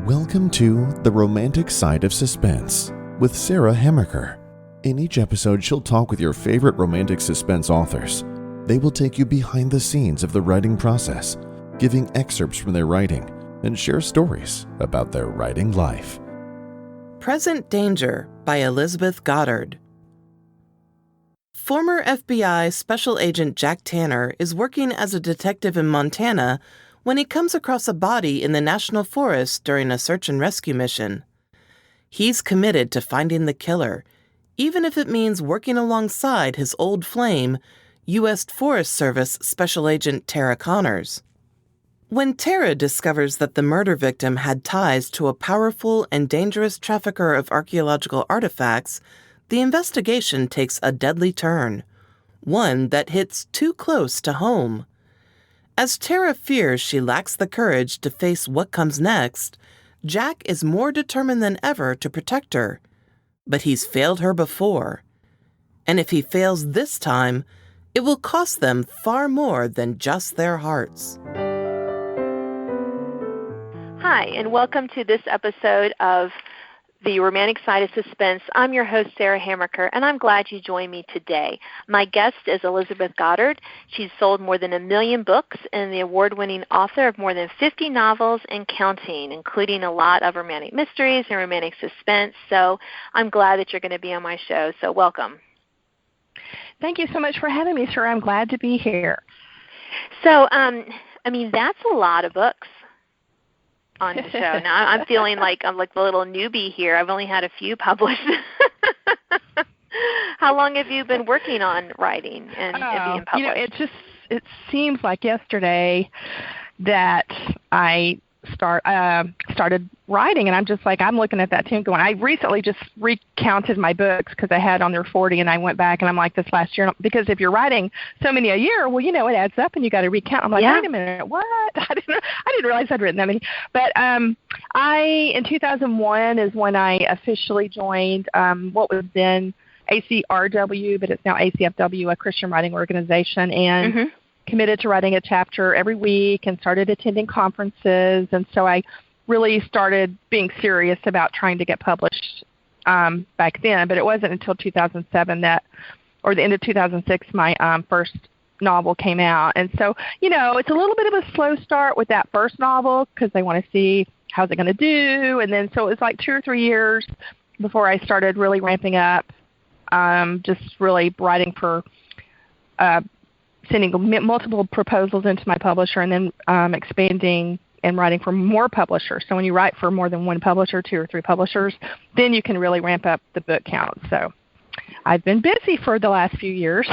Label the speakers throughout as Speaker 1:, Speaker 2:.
Speaker 1: Welcome to The Romantic Side of Suspense with Sarah Hamaker. In each episode, she'll talk with your favorite romantic suspense authors. They will take you behind the scenes of the writing process, giving excerpts from their writing, and share stories about their writing life.
Speaker 2: Present Danger by Elizabeth Goddard. Former FBI Special Agent Jack Tanner is working as a detective in Montana when he comes across a body in the National Forest during a search and rescue mission. He's committed to finding the killer, even if it means working alongside his old flame, U.S. Forest Service Special Agent Tara Connors. When Tara discovers that the murder victim had ties to a powerful and dangerous trafficker of archaeological artifacts, the investigation takes a deadly turn, one that hits too close to home. As Tara fears she lacks the courage to face what comes next, Jack is more determined than ever to protect her. But he's failed her before. And if he fails this time, it will cost them far more than just their hearts.
Speaker 3: Hi, and welcome to this episode of The Romantic Side of Suspense. I'm your host, Sarah Hamaker, and I'm glad you joined me today. My guest is Elizabeth Goddard. She's sold more than 1 million books and the award-winning author of more than 50 novels and counting, including a lot of romantic mysteries and romantic suspense. So I'm glad that you're going to be on my show, so welcome.
Speaker 4: Thank you so much for having me, sir. I'm glad to be here.
Speaker 3: So, that's a lot of books on the show. Now I'm feeling like I'm like the little newbie here. I've only had a few published. How long have you been working on writing and being published?
Speaker 4: It seems like yesterday that I started writing, and I'm just like, I'm looking at that too going, I recently just recounted my books because I had on there 40, and I went back and I'm like, this last year, because if you're writing so many a year, well, it adds up and you got to recount. I'm like, Wait a minute, what? I didn't realize I'd written that many. But in 2001 is when I officially joined what was then ACRW, but it's now ACFW, a Christian writing organization, and committed to writing a chapter every week and started attending conferences. And so I really started being serious about trying to get published back then. But it wasn't until 2007 or the end of 2006, my first novel came out. And so, it's a little bit of a slow start with that first novel because they want to see how's it going to do. And then so it was like 2 or 3 years before I started really ramping up, just really writing for sending multiple proposals into my publisher and then expanding and writing for more publishers. So when you write for more than one publisher, 2 or 3 publishers, then you can really ramp up the book count. So I've been busy for the last few years.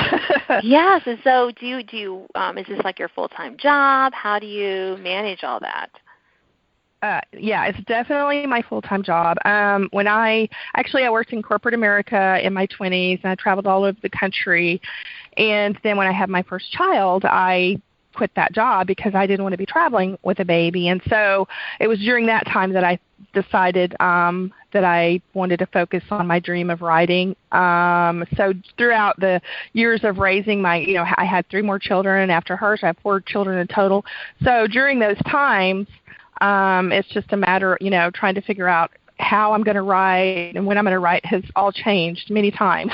Speaker 3: Yes. And so do you is this like your full-time job? How do you manage all that?
Speaker 4: It's definitely my full-time job. When I worked in corporate America in my 20s, and I traveled all over the country. And then when I had my first child, I quit that job because I didn't want to be traveling with a baby. And so it was during that time that I decided that I wanted to focus on my dream of writing. So throughout the years of raising I had 3 more children after hers. I have 4 children in total. So during those times, it's just a matter, trying to figure out how I'm going to write and when I'm going to write has all changed many times,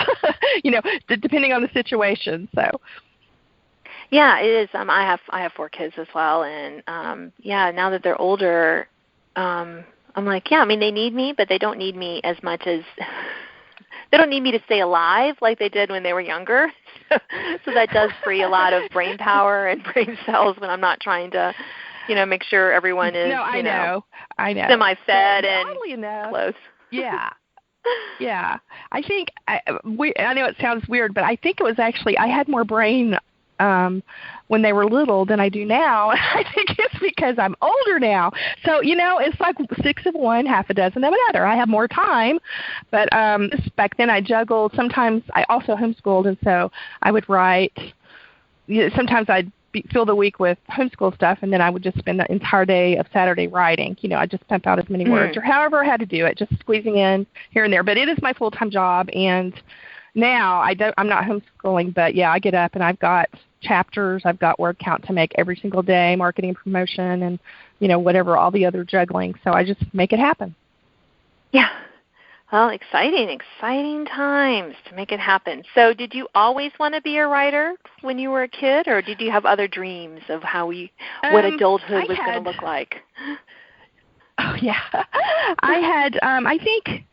Speaker 4: depending on the situation. So.
Speaker 3: Yeah, it is. I have 4 kids as well, and now that they're older, I'm like, they need me, but they don't need me as much as they don't need me to stay alive like they did when they were younger. So that does free a lot of brain power and brain cells when I'm not trying to, make sure everyone is,
Speaker 4: I know.
Speaker 3: semi-fed and close.
Speaker 4: Yeah. Yeah. I think, I know it sounds weird, but I think it was actually, I had more brain when they were little than I do now. I think it's because I'm older now. So, it's like 6 of one, half a dozen of another. I have more time. But back then I juggled. Sometimes I also homeschooled, and so I would write. Sometimes I'd fill the week with homeschool stuff, and then I would just spend the entire day of Saturday writing. I just pump out as many words or however I had to do it, just squeezing in here and there. But it is my full-time job, and now I'm not homeschooling, but I get up and I've got chapters. I've got word count to make every single day, marketing, promotion, and, whatever, all the other juggling. So I just make it happen.
Speaker 3: Yeah. Well, exciting times to make it happen. So did you always want to be a writer when you were a kid, or did you have other dreams of what adulthood was going to look like?
Speaker 4: Oh, yeah. I had, I think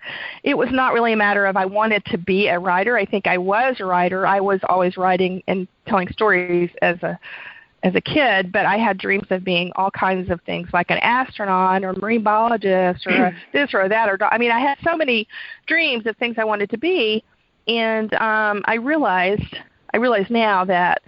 Speaker 4: it was not really a matter of I wanted to be a writer. I think I was a writer. I was always writing and telling stories as a kid, but I had dreams of being all kinds of things, like an astronaut or a marine biologist or this or that. I had so many dreams of things I wanted to be, and I realized now that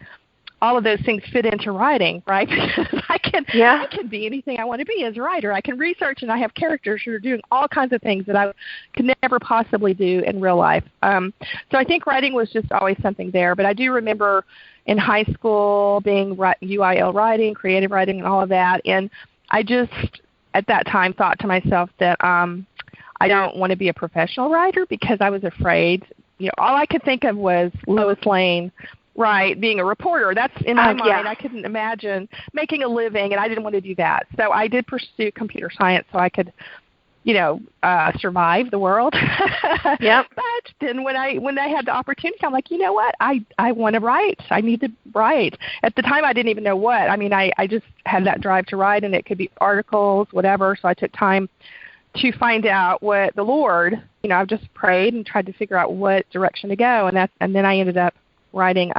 Speaker 4: all of those things fit into writing, right? Because I can be anything I want to be as a writer. I can research, and I have characters who are doing all kinds of things that I could never possibly do in real life. So I think writing was just always something there. But I do remember in high school being UIL writing, creative writing, and all of that. And I just, at that time, thought to myself that I don't want to be a professional writer because I was afraid. All I could think of was Lois Lane, right, being a reporter. That's in my mind. Yeah. I couldn't imagine making a living, and I didn't want to do that. So I did pursue computer science so I could, survive the world.
Speaker 3: Yep.
Speaker 4: But then when I had the opportunity, I'm like, you know what? I want to write. I need to write. At the time, I didn't even know what. I just had that drive to write, and it could be articles, whatever. So I took time to find out what the Lord, I've just prayed and tried to figure out what direction to go, and then I ended up writing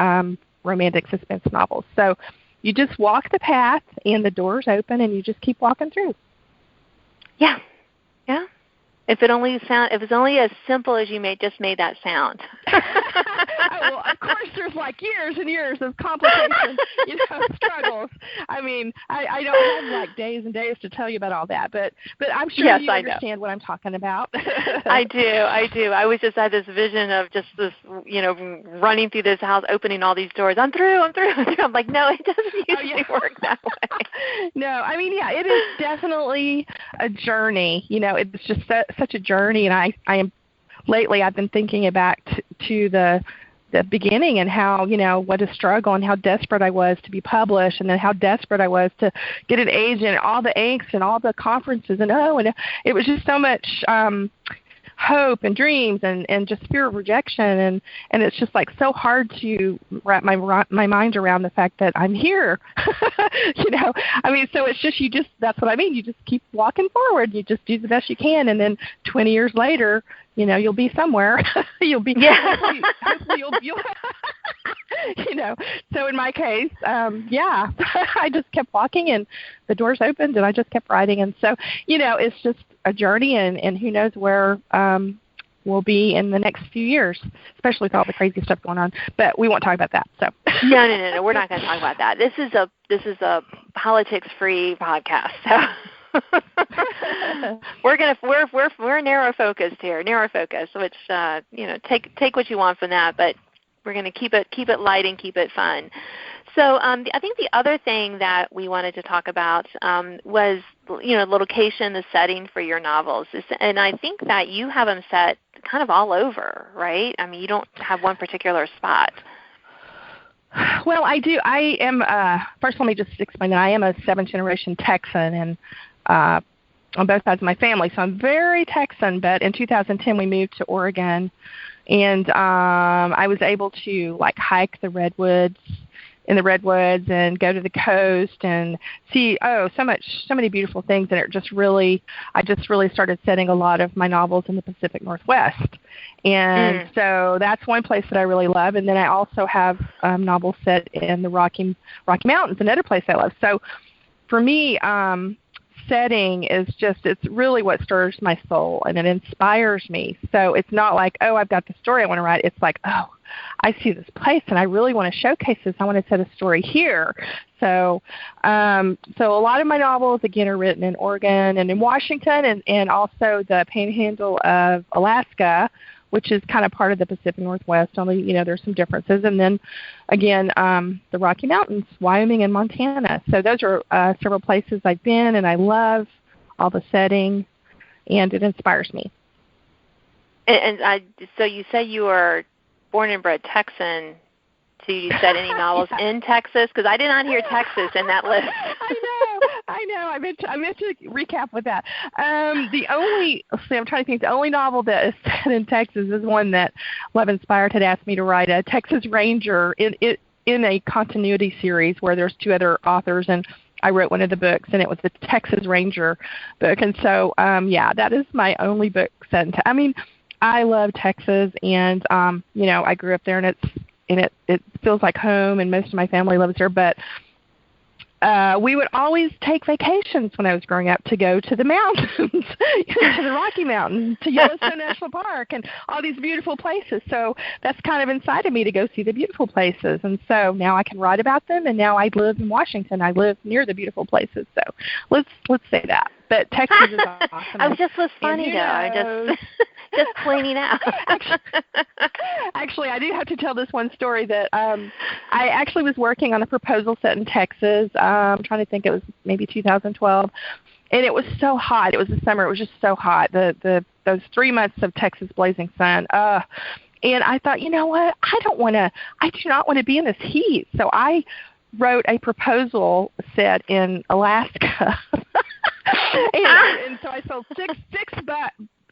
Speaker 4: romantic suspense novels. So you just walk the path, and the door's open, and you just keep walking through.
Speaker 3: Yeah. Yeah. If it was only as simple as you just made that sound.
Speaker 4: Well, of course, there's like years and years of complications, struggles. I don't have like days and days to tell you about all that, but I'm sure you understand what I'm talking about.
Speaker 3: I do. I always just had this vision of just this, running through this house, opening all these doors. I'm through. I'm like, no, it doesn't usually work that way.
Speaker 4: No, it is definitely a journey. It's just such a journey, and I am. Lately, I've been thinking back to the beginning and how, what a struggle and how desperate I was to be published, and then how desperate I was to get an agent, all the angst and all the conferences, and it was just so much hope and dreams and just fear of rejection, and it's just like so hard to wrap my mind around the fact that I'm here. So it's just that's what I mean. You just keep walking forward. You just do the best you can, and then 20 years later, you'll be somewhere. You'll be hopefully you'll So in my case, I just kept walking, and the doors opened, and I just kept writing, and so it's just a journey, and who knows where we'll be in the next few years, especially with all the crazy stuff going on. But we won't talk about that. So
Speaker 3: no, we're not going to talk about that. This is a politics-free podcast. So we're narrow focused here, which take what you want from that, but we're going to keep it light and keep it fun. So I think the other thing that we wanted to talk about was the location, the setting for your novels, and I think that you have them set kind of all over, right? You don't have one particular spot.
Speaker 4: Well, I do. I am. First, let me just explain that I am a seventh-generation Texan, and on both sides of my family, so I'm very Texan. But in 2010, we moved to Oregon, and I was able to hike the redwoods and go to the coast and see so many beautiful things, and I just really started setting a lot of my novels in the Pacific Northwest, and so that's one place that I really love. And then I also have novels set in the Rocky Mountains, another place I love. So for me, setting is it's really what stirs my soul, and it inspires me. So it's not like, I've got the story I want to write. It's like, I see this place and I really want to showcase this. I want to set a story here. So so a lot of my novels, again, are written in Oregon and in Washington, and also the Panhandle of Alaska, which is kind of part of the Pacific Northwest, only, there's some differences. And then, again, the Rocky Mountains, Wyoming and Montana. So those are several places I've been, and I love all the setting, and it inspires me.
Speaker 3: So you say you are born and bred Texan. too. You said any novels in Texas? Because I did not hear Texas in that list.
Speaker 4: I know. I meant to recap with that. I'm trying to think. The only novel that is set in Texas is one that Love Inspired had asked me to write, a Texas Ranger in a continuity series where there's 2 other authors, and I wrote one of the books, and it was the Texas Ranger book. And so, that is my only book set in I love Texas, and I grew up there, and it feels like home, and most of my family lives there. But we would always take vacations when I was growing up to go to the mountains, to the Rocky Mountains, to Yellowstone National Park, and all these beautiful places. So that's kind of incited me to go see the beautiful places. And so now I can write about them, and now I live in Washington. I live near the beautiful places. So let's say that. But Texas is awesome.
Speaker 3: I was funny, though. I'm just pointing out.
Speaker 4: Actually, I do have to tell this one story that I actually was working on a proposal set in Texas. I'm trying to think, it was maybe 2012, and it was so hot. It was the summer. It was just so hot. Those 3 months of Texas blazing sun. And I thought, you know what? I do not want to be in this heat. So I wrote a proposal set in Alaska. and so I sold six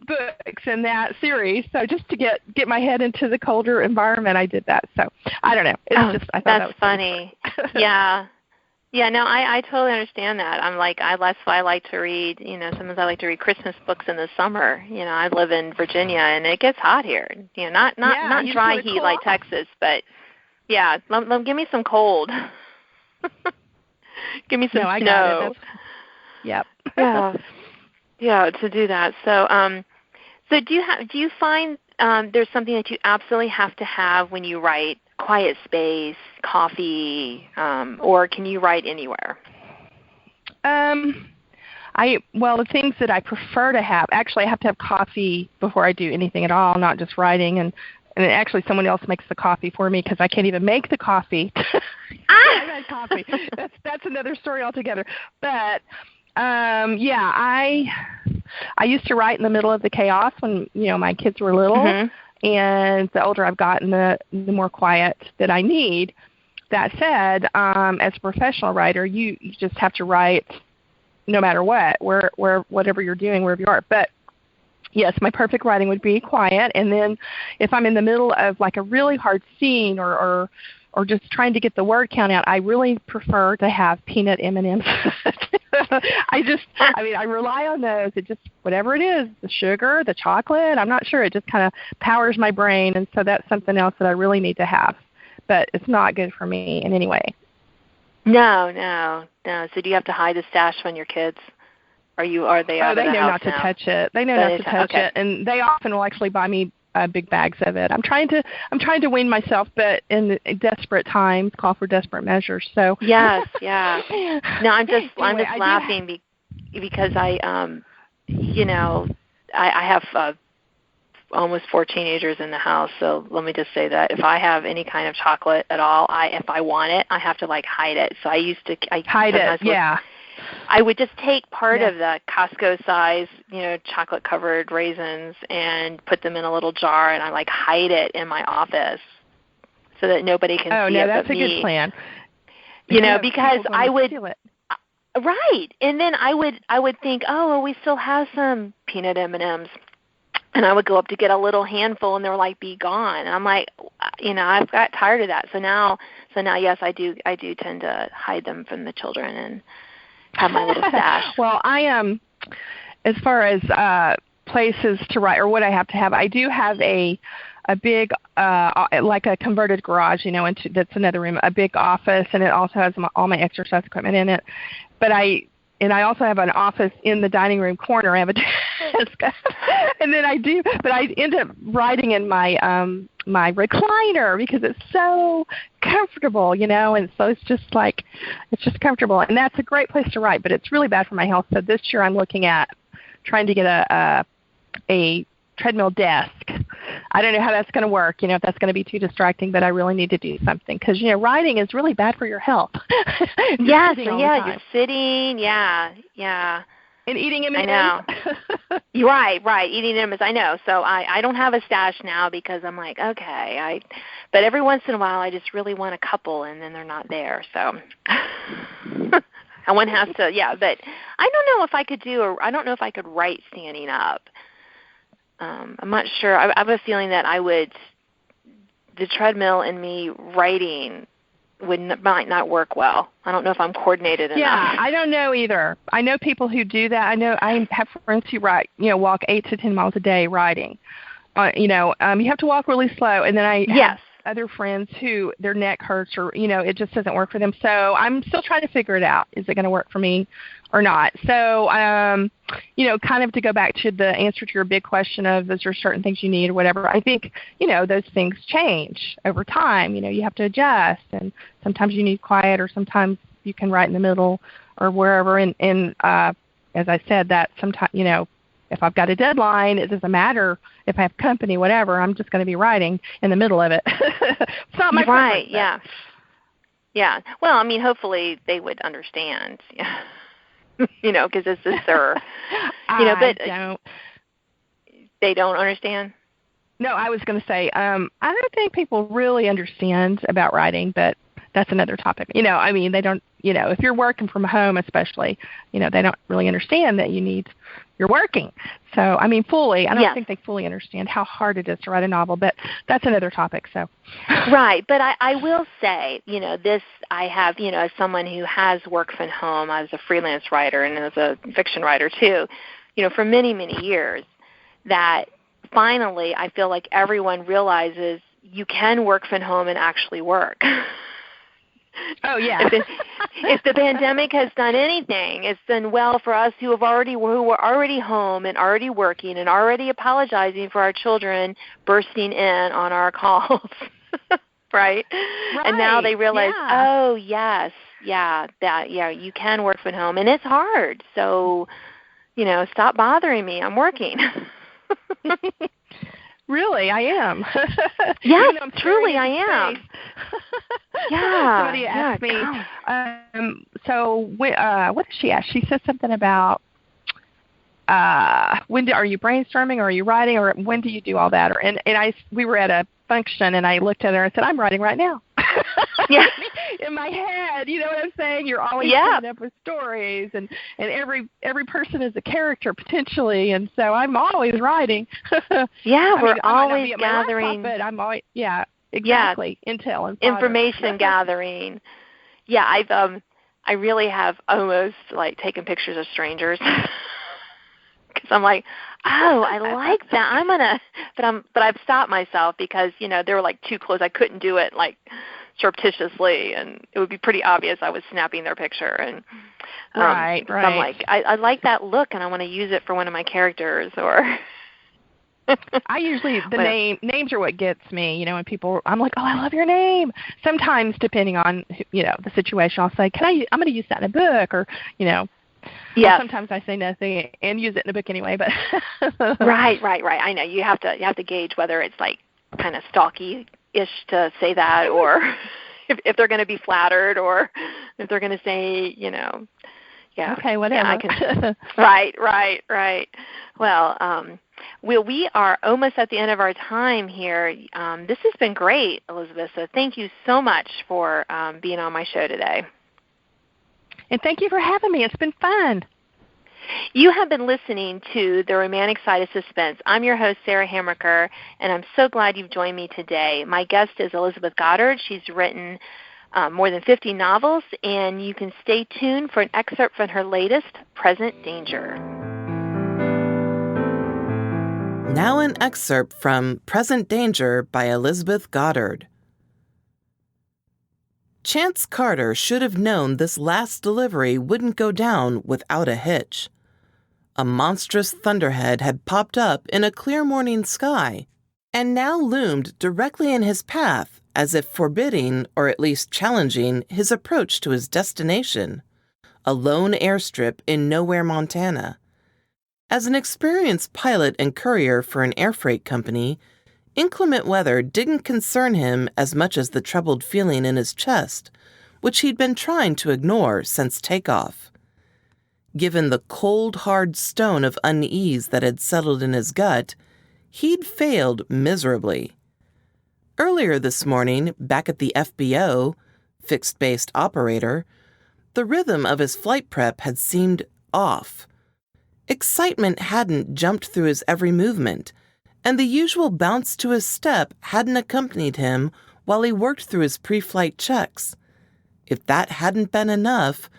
Speaker 4: books in that series. So just to get my head into the colder environment, I did that. So I don't know. I thought
Speaker 3: that's
Speaker 4: that was
Speaker 3: funny. Yeah. Yeah, no, I totally understand that. That's why I like to read, sometimes I like to read Christmas books in the summer. I live in Virginia, and it gets hot here. Not dry heat like Texas, but yeah, give me some cold. Give me some snow.
Speaker 4: Got it. Yep.
Speaker 3: Yeah, to do that. So, do you find there's something that you absolutely have to have when you write? Quiet space, coffee, or can you write anywhere?
Speaker 4: The things that I prefer to have, actually I have to have coffee before I do anything at all, not just writing, and actually someone else makes the coffee for me because I can't even make the coffee. I had coffee. That's another story altogether. But I used to write in the middle of the chaos when my kids were little. Mm-hmm. And the older I've gotten, the more quiet that I need. That said, as a professional writer, you just have to write no matter what, whatever you're doing, wherever you are. But yes, my perfect writing would be quiet. And then if I'm in the middle of like a really hard scene or just trying to get the word count out, I really prefer to have peanut M&Ms. I rely on those. It just, whatever it is, the sugar, the chocolate, I'm not sure. It just kind of powers my brain, and so that's something else that I really need to have. But it's not good for me in any way.
Speaker 3: No. So do you have to hide the stash from your kids? Are they out of the house now?
Speaker 4: They know not to touch it. They know not to touch it, and they often will actually buy me big bags of it. I'm trying to wean myself, but in desperate times, call for desperate measures. So
Speaker 3: yes, yeah. No, I'm just laughing because I have almost 4 teenagers in the house. So let me just say that if I have any kind of chocolate at all, if I want it, I have to hide it. So I hide it. Yeah. I would just take part of the Costco size, chocolate-covered raisins and put them in a little jar, and I hide it in my office so that nobody can see it but me. Oh, no,
Speaker 4: that's a good plan.
Speaker 3: Because I would right, and then I would think, we still have some peanut M&Ms, and I would go up to get a little handful, and they're be gone. And I'm I've got tired of that. So now, yes, I do tend to hide them from the children and have my little stash.
Speaker 4: Well, I am, as far as places to write or what I have to have, I do have a big, like a converted garage, that's another room, a big office, and it also has all my exercise equipment in it. But I also have an office in the dining room corner. I have a desk, and then I end up writing in my my recliner because it's so comfortable, and so it's just comfortable, and that's a great place to write. But it's really bad for my health. So this year I'm looking at trying to get a treadmill desk. I don't know how that's going to work, if that's going to be too distracting, but I really need to do something because, writing is really bad for your health.
Speaker 3: Yes, you're sitting, yeah.
Speaker 4: And eating M&Ms.
Speaker 3: I know. You're right. Eating M&Ms, I know. So I don't have a stash now because I'm like, okay. But every once in a while I just really want a couple, and then they're not there. So and one has to, But I don't know if I could I don't know if I could write standing up. I'm not sure. I have a feeling that the treadmill and me writing might not work well. I don't know if I'm coordinated enough.
Speaker 4: Yeah, I don't know either. I know people who do that. I have friends who walk 8 to 10 miles a day riding. You have to walk really slow, and then I have other friends who their neck hurts or, it just doesn't work for them. So I'm still trying to figure it out. Is it going to work for me or not? So, kind of to go back to the answer to your big question of is there certain things you need or whatever, I think, those things change over time. You have to adjust, and sometimes you need quiet or sometimes you can write in the middle or wherever. And as I said, that sometimes, if I've got a deadline, it doesn't matter if I have company, whatever. I'm just going to be writing in the middle of it. It's not my
Speaker 3: right.
Speaker 4: preference,
Speaker 3: Yeah. Well, I mean, hopefully they would understand. Yeah. Because this is their. But
Speaker 4: don't.
Speaker 3: They don't understand.
Speaker 4: No, I was going to say I don't think people really understand about writing, but that's another topic. They don't. If you're working from home, especially, they don't really understand that you're working. So, fully, I don't think they fully understand how hard it is to write a novel, but that's another topic. So,
Speaker 3: right. But I will say, this I have, as someone who has worked from home as a freelance writer and as a fiction writer too, for many, many years, that finally I feel like everyone realizes you can work from home and actually work.
Speaker 4: Oh yeah.
Speaker 3: If the pandemic has done anything, it's done well for us who were already home and already working and already apologizing for our children bursting in on our calls, right? And now they realize, oh yes, you can work from home, and it's hard. So, stop bothering me. I'm working.
Speaker 4: Really, I am.
Speaker 3: Yes, truly, I am.
Speaker 4: Somebody asked me. What did she ask? She said something about are you brainstorming or are you writing or when do you do all that? We were at a function and I looked at her and said, I'm writing right now.
Speaker 3: Yeah.
Speaker 4: In my head, you know what I'm saying? You're always coming up with stories, and every person is a character potentially, and so I'm always writing.
Speaker 3: We're always gathering.
Speaker 4: But I'm always exactly intel and
Speaker 3: information gathering. Yeah, I really have almost like taken pictures of strangers because I'm like, oh, I like that. But I've stopped myself because they were like too close. I couldn't do it like surreptitiously, and it would be pretty obvious I was snapping their picture. And
Speaker 4: right.
Speaker 3: So I'm like, I like that look, and I want to use it for one of my characters. Or
Speaker 4: I usually names are what gets me. When people, I'm like, oh, I love your name. Sometimes, depending on the situation, I'll say, I'm going to use that in a book, or
Speaker 3: Yeah.
Speaker 4: Sometimes I say nothing and use it in a book anyway, but
Speaker 3: Right. I know you have to gauge whether it's like kind of stalky-ish to say that, or if they're going to be flattered, or if they're going to say,
Speaker 4: Okay, whatever.
Speaker 3: Yeah, I can. Right. Well, we are almost at the end of our time here. This has been great, Elizabeth. So thank you so much for being on my show today.
Speaker 4: And thank you for having me. It's been fun.
Speaker 3: You have been listening to The Romantic Side of Suspense. I'm your host, Sarah Hamricker, and I'm so glad you've joined me today. My guest is Elizabeth Goddard. She's written more than 50 novels, and you can stay tuned for an excerpt from her latest, Present Danger.
Speaker 2: Now an excerpt from Present Danger by Elizabeth Goddard. Chance Carter should have known this last delivery wouldn't go down without a hitch. A monstrous thunderhead had popped up in a clear morning sky, and now loomed directly in his path as if forbidding, or at least challenging, his approach to his destination, a lone airstrip in Nowhere, Montana. As an experienced pilot and courier for an air freight company, inclement weather didn't concern him as much as the troubled feeling in his chest, which he'd been trying to ignore since takeoff. Given the cold, hard stone of unease that had settled in his gut, he'd failed miserably. Earlier this morning, back at the FBO, fixed-based operator, the rhythm of his flight prep had seemed off. Excitement hadn't jumped through his every movement, and the usual bounce to his step hadn't accompanied him while he worked through his pre-flight checks. If that hadn't been enough,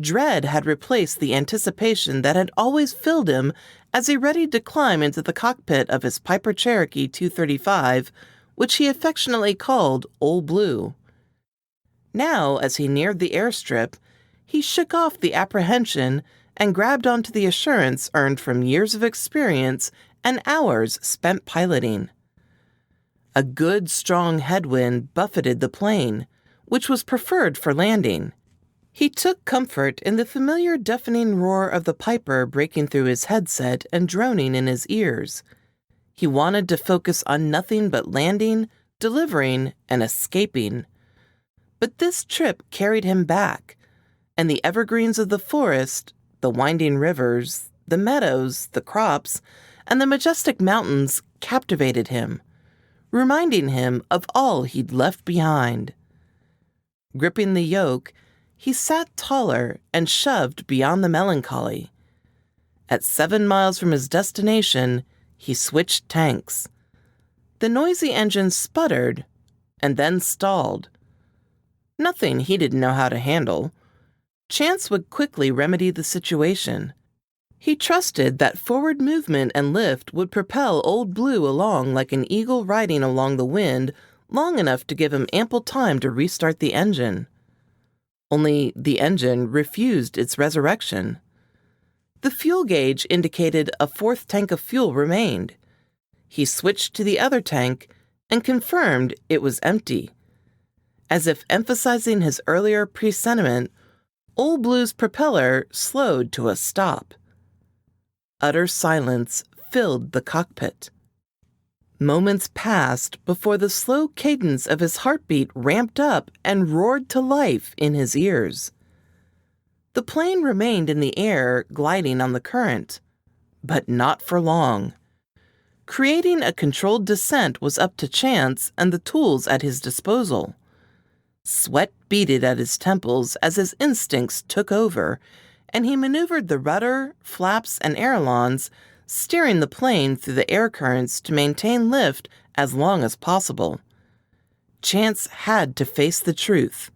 Speaker 2: dread had replaced the anticipation that had always filled him as he readied to climb into the cockpit of his Piper Cherokee 235, which he affectionately called Old Blue. Now, as he neared the airstrip, he shook off the apprehension and grabbed onto the assurance earned from years of experience and hours spent piloting. A good, strong headwind buffeted the plane, which was preferred for landing. He took comfort in the familiar deafening roar of the Piper breaking through his headset and droning in his ears. He wanted to focus on nothing but landing, delivering, and escaping. But this trip carried him back, and the evergreens of the forest, the winding rivers, the meadows, the crops, and the majestic mountains captivated him, reminding him of all he'd left behind. Gripping the yoke, he sat taller and shoved beyond the melancholy. At 7 miles from his destination, he switched tanks. The noisy engine sputtered and then stalled. Nothing he didn't know how to handle. Chance would quickly remedy the situation. He trusted that forward movement and lift would propel Old Blue along like an eagle riding along the wind long enough to give him ample time to restart the engine. Only the engine refused its resurrection. The fuel gauge indicated a 4th tank of fuel remained. He switched to the other tank and confirmed it was empty. As if emphasizing his earlier presentiment, Old Blue's propeller slowed to a stop. Utter silence filled the cockpit. Moments passed before the slow cadence of his heartbeat ramped up and roared to life in his ears. The plane remained in the air, gliding on the current, but not for long. Creating a controlled descent was up to chance and the tools at his disposal. Sweat beaded at his temples as his instincts took over, and he maneuvered the rudder, flaps, and ailerons, steering the plane through the air currents to maintain lift as long as possible. Chance had to face the truth.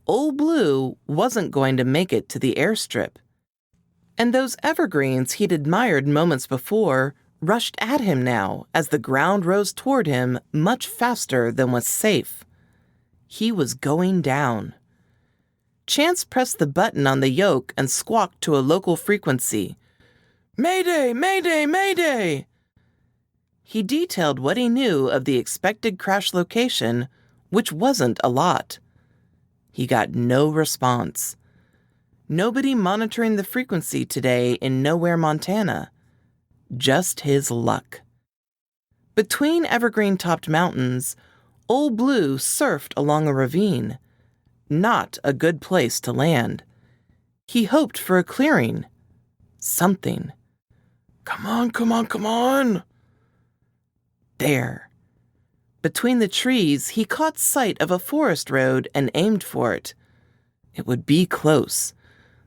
Speaker 2: Old Blue wasn't going to make it to the airstrip. And those evergreens he'd admired moments before rushed at him now as the ground rose toward him much faster than was safe. He was going down. Chance pressed the button on the yoke and squawked to a local frequency. "Mayday! Mayday! Mayday!" He detailed what he knew of the expected crash location, which wasn't a lot. He got no response. Nobody monitoring the frequency today in Nowhere, Montana. Just his luck. Between evergreen-topped mountains, Old Blue surfed along a ravine. Not a good place to land. He hoped for a clearing. Something. Come on, come on, come on! There. Between the trees, he caught sight of a forest road and aimed for it. It would be close.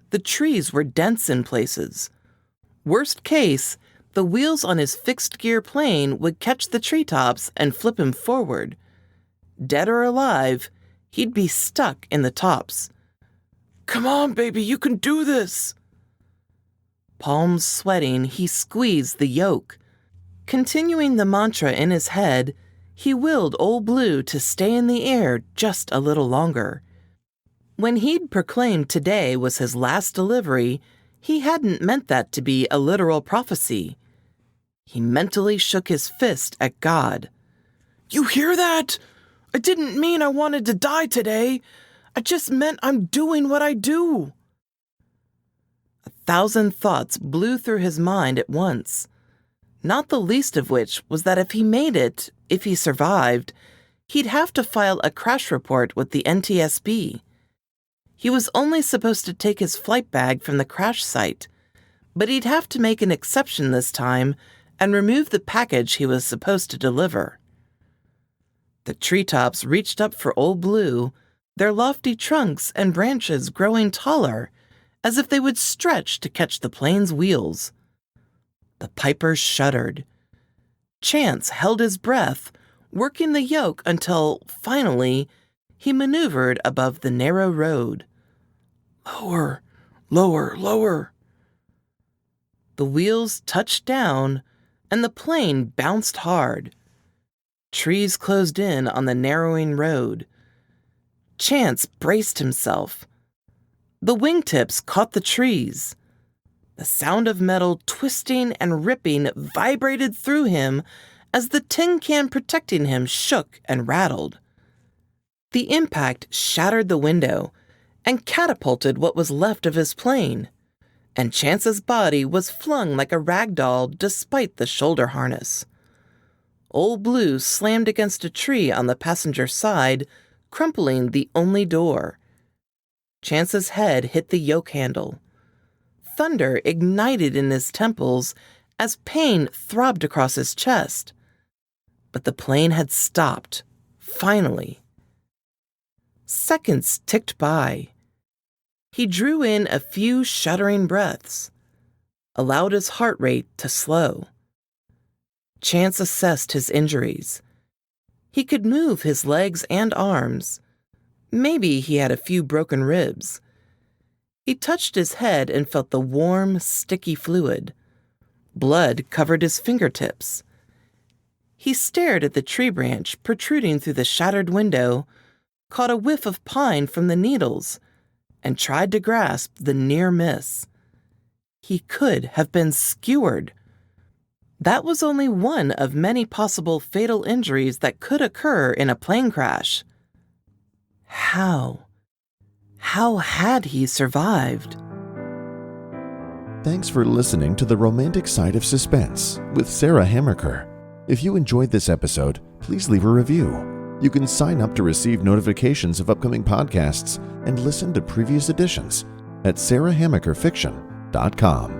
Speaker 2: The trees were dense in places. Worst case, the wheels on his fixed-gear plane would catch the treetops and flip him forward. Dead or alive, he'd be stuck in the tops. Come on, baby, you can do this! Palms sweating, he squeezed the yoke. Continuing the mantra in his head, he willed Old Blue to stay in the air just a little longer. When he'd proclaimed today was his last delivery, he hadn't meant that to be a literal prophecy. He mentally shook his fist at God. You hear that? I didn't mean I wanted to die today. I just meant I'm doing what I do. 1,000 thoughts blew through his mind at once, not the least of which was that if he made it, if he survived, he'd have to file a crash report with the NTSB. He was only supposed to take his flight bag from the crash site, but he'd have to make an exception this time and remove the package he was supposed to deliver. The treetops reached up for Old Blue, their lofty trunks and branches growing taller, as if they would stretch to catch the plane's wheels. The Piper shuddered. Chance held his breath, working the yoke until, finally, he maneuvered above the narrow road. Lower, lower, lower. The wheels touched down, and the plane bounced hard. Trees closed in on the narrowing road. Chance braced himself. The wingtips caught the trees. The sound of metal twisting and ripping vibrated through him as the tin can protecting him shook and rattled. The impact shattered the window and catapulted what was left of his plane, and Chance's body was flung like a rag doll despite the shoulder harness. Old Blue slammed against a tree on the passenger side, crumpling the only door. Chance's head hit the yoke handle. Thunder ignited in his temples as pain throbbed across his chest. But the plane had stopped, finally. Seconds ticked by. He drew in a few shuddering breaths, allowed his heart rate to slow. Chance assessed his injuries. He could move his legs and arms. Maybe he had a few broken ribs. He touched his head and felt the warm, sticky fluid. Blood covered his fingertips. He stared at the tree branch protruding through the shattered window, caught a whiff of pine from the needles, and tried to grasp the near miss. He could have been skewered. That was only one of many possible fatal injuries that could occur in a plane crash. How had he survived?
Speaker 1: Thanks for listening to The Romantic Side of Suspense with Sarah Hammaker. If you enjoyed this episode, please leave a review. You can sign up to receive notifications of upcoming podcasts and listen to previous editions at sarahhammakerfiction.com.